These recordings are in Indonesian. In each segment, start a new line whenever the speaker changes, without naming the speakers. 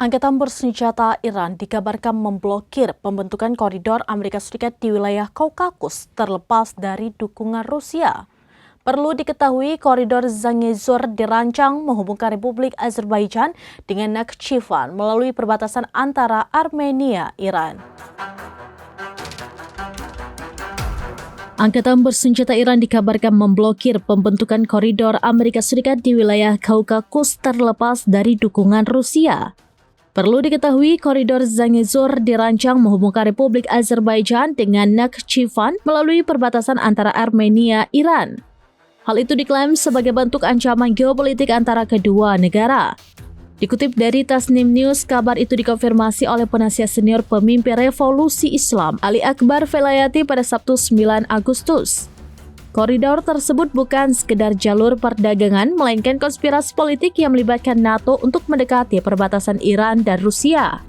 Angkatan bersenjata Iran dikabarkan memblokir pembentukan koridor Amerika Serikat di wilayah Kaukasus terlepas dari dukungan Rusia. Perlu diketahui koridor Zangezur dirancang menghubungkan Republik Azerbaijan dengan Nakhchivan melalui perbatasan antara Armenia, Iran. Angkatan bersenjata Iran dikabarkan memblokir pembentukan koridor Amerika Serikat di wilayah Kaukasus terlepas dari dukungan Rusia. Perlu diketahui, koridor Zangezur dirancang menghubungkan Republik Azerbaijan dengan Nakhchivan melalui perbatasan antara Armenia, Iran. Hal itu diklaim sebagai bentuk ancaman geopolitik antara kedua negara. Dikutip dari Tasnim News, kabar itu dikonfirmasi oleh penasihat senior pemimpin Revolusi Islam Ali Akbar Velayati pada Sabtu 9 Agustus. Koridor tersebut bukan sekedar jalur perdagangan, melainkan konspirasi politik yang melibatkan NATO untuk mendekati perbatasan Iran dan Rusia.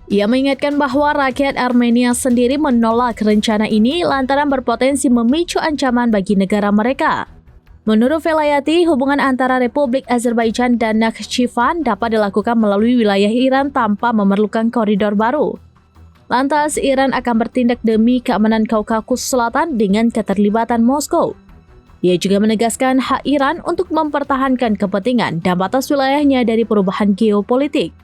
Ia mengingatkan bahwa rakyat Armenia sendiri menolak rencana ini lantaran berpotensi memicu ancaman bagi negara mereka. Menurut Velayati, hubungan antara Republik Azerbaijan dan Nakhchivan dapat dilakukan melalui wilayah Iran tanpa memerlukan koridor baru. Lantas, Iran akan bertindak demi keamanan Kaukasus Selatan dengan keterlibatan Moskow. Ia juga menegaskan hak Iran untuk mempertahankan kepentingan dan batas wilayahnya dari perubahan geopolitik.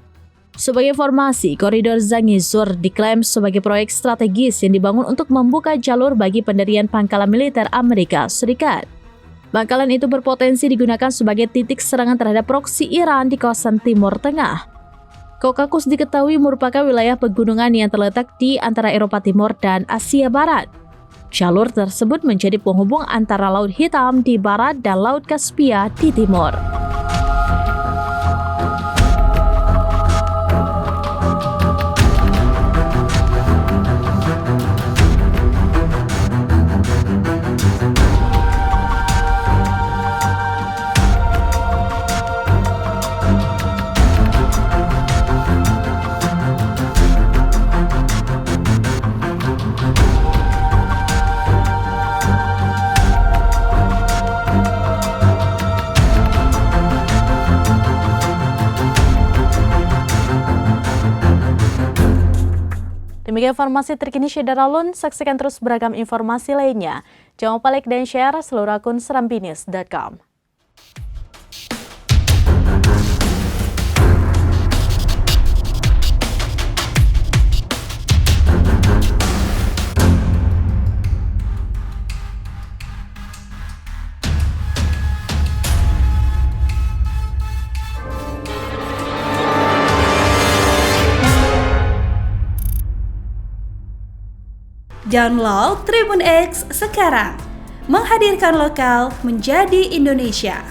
Sebagai informasi, koridor Zangezur diklaim sebagai proyek strategis yang dibangun untuk membuka jalur bagi pendirian pangkalan militer Amerika Serikat. Pangkalan itu berpotensi digunakan sebagai titik serangan terhadap proksi Iran di kawasan Timur Tengah. Kaukasus diketahui merupakan wilayah pegunungan yang terletak di antara Eropa Timur dan Asia Barat. Jalur tersebut menjadi penghubung antara Laut Hitam di barat dan Laut Kaspia di timur. Demikian informasi terkini Syedaralun, saksikan terus beragam informasi lainnya. Jangan lupa like dan share seluruh akun serambinews.com.
Download Tribun X sekarang, menghadirkan lokal menjadi Indonesia.